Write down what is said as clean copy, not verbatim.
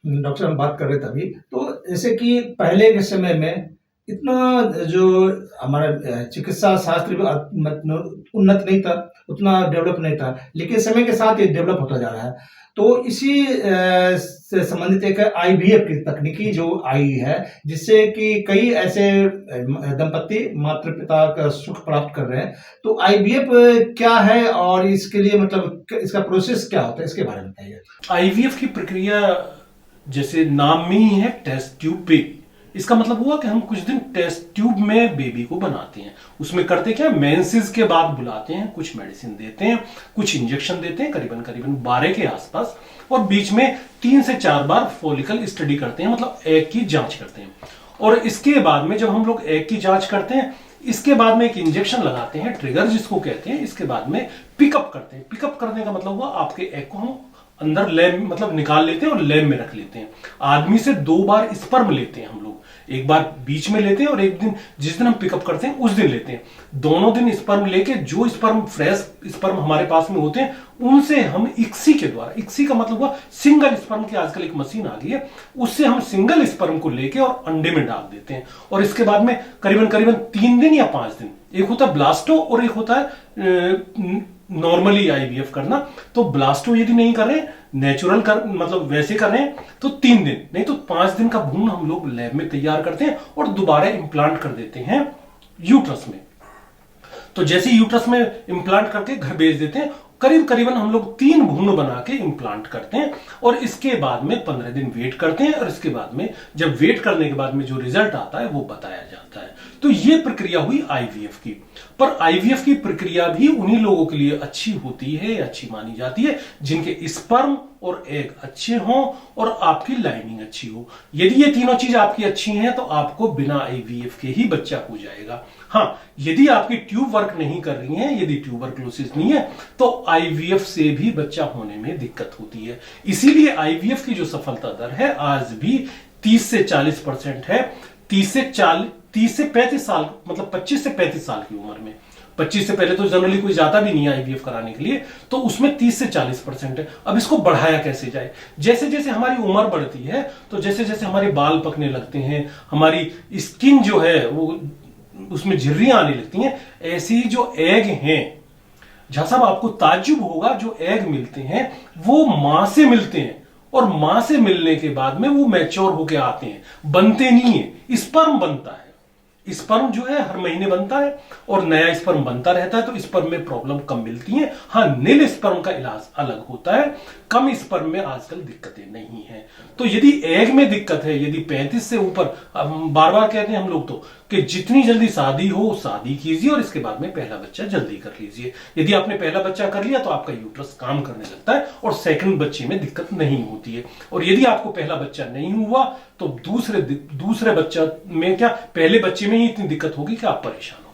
Doctor हम बात कर रहे थे अभी, तो जैसे कि पहले के समय में इतना जो हमारा चिकित्सा शास्त्र भी मतलब उन्नत नहीं था, उतना डेवलप नहीं था, लेकिन समय के साथ ये डेवलप होता जा रहा है। तो इसी से संबंधित एक आईवीएफ की तकनीकी जो आई है, जिससे कि कई ऐसे दंपत्ति माता-पिता का सुख प्राप्त कर रहे हैं। तो आईवीएफ क्या है और इसके लिए मतलब इसका प्रोसेस क्या होता है? इसके बारे में बताइए। आईवीएफ की प्रक्रिया जैसे नाम में ही है, टेस्ट ट्यूब बेबी। इसका मतलब हुआ कि हम कुछ दिन टेस्ट ट्यूब में बेबी को बनाते हैं। उसमें करते क्या, मेंसेस के बाद बुलाते हैं, कुछ मेडिसिन देते हैं, कुछ इंजेक्शन देते हैं, करीबन करीबन 12 के आसपास, और बीच में 3 से 4 बार फॉलिकल स्टडी करते हैं, मतलब एग की जांच करते हैं। और इसके बाद में जब हम लोग एग की जांच करते हैं, इसके बाद में एक इंजेक्शन लगाते हैं, ट्रिगर जिसको कहते हैं। इसके बाद में पिकअप करते हैं। पिकअप करने का मतलब हुआ आपके एग को हम अंदर लैब मतलब निकाल लेते हैं और लैब में रख लेते हैं। आदमी से 2 बार स्पर्म लेते हैं हम लोग, एक बार बीच में लेते हैं और एक दिन जिस दिन हम पिकअप करते हैं उस दिन लेते हैं। दोनों दिन स्पर्म लेके जो स्पर्म फ्रेश स्पर्म हमारे पास में होते हैं उनसे हम इक्सी के द्वारा, इक्सी का मतलब हुआ सिंगल स्पर्म की आजकल एक मशीन आ गई है, उससे हम सिंगल स्पर्म को लेके और अंडे में डाल देते हैं। और इसके बाद में करीबन करीबन 3 दिन या 5 दिन, एक होता है ब्लास्टो और एक होता है नॉर्मली आईवीएफ करना। तो ब्लास्टो यदि नहीं कर रहे, नेचुरल कर मतलब वैसे कर रहे हैं, तो 3 दिन नहीं तो 5 दिन का भ्रूण हम लोग लैब में तैयार करते हैं और दोबारा इंप्लांट कर देते हैं यूट्रस में। तो जैसे यूट्रस में इंप्लांट करके घर भेज देते हैं, करीब करीबन हम लोग 3 भ्रूण बना के इंप्लांट करते हैं और इसके बाद में 15 दिन वेट करते हैं। और इसके बाद में जब वेट करने के बाद में जो रिजल्ट आता है वो बताया जाता है। तो ये प्रक्रिया हुई आईवीएफ की। पर आईवीएफ की प्रक्रिया भी उन्हीं लोगों के लिए अच्छी होती है, अच्छी मानी जाती है, जिनके स्पर्म और एग अच्छे हों और आपकी लाइनिंग अच्छी हो। यदि ये तीनों चीज आपकी अच्छी हैं तो आपको बिना आईवीएफ के ही बच्चा हो जाएगा। हाँ, यदि आपकी ट्यूब वर्क नहीं कर रही है, यदि ट्यूबरक्लोसिस नहीं है, तो आईवीएफ से भी बच्चा होने में दिक्कत होती है। इसीलिए आईवीएफ की जो सफलता दर है आज भी 30 से 40% है। 30 से 35 साल, मतलब 25 से 35 साल की उम्र में। 25 से पहले तो जनरली कोई जाता भी नहीं है आईवीएफ कराने के लिए, तो उसमें 30 से 40% है। अब इसको बढ़ाया कैसे जाए? जैसे जैसे हमारी उम्र बढ़ती है, तो जैसे जैसे हमारे बाल पकने लगते हैं, हमारी स्किन जो है वो उसमें झिर्रियां आने लगती हैं, ऐसी जो एग हैं, जहां साहब आपको ताज्जुब होगा, जो एग मिलते हैं वो मां से मिलते हैं और मां से मिलने के बाद में वो मैच्योर होके आते हैं, बनते नहीं है, स्पर्म बनता है। स्पर्म जो है हर महीने बनता है और नया स्पर्म बनता रहता है, तो स्पर्म में प्रॉब्लम कम मिलती है। हाँ, नील स्पर्म का इलाज अलग होता है, कम स्पर्म में आजकल दिक्कतें नहीं है। तो यदि एग में दिक्कत है, यदि 35 से ऊपर, बार बार कहते हैं हम लोग तो कि जितनी जल्दी शादी हो शादी कीजिए और इसके बाद में पहला बच्चा जल्दी कर लीजिए। यदि आपने पहला बच्चा कर लिया तो आपका यूट्रस काम करने लगता है और सेकंड बच्चे में दिक्कत नहीं होती है। और यदि आपको पहला बच्चा नहीं हुआ तो दूसरे बच्चा में क्या, पहले बच्चे में ही इतनी दिक्कत होगी कि आप परेशान हो।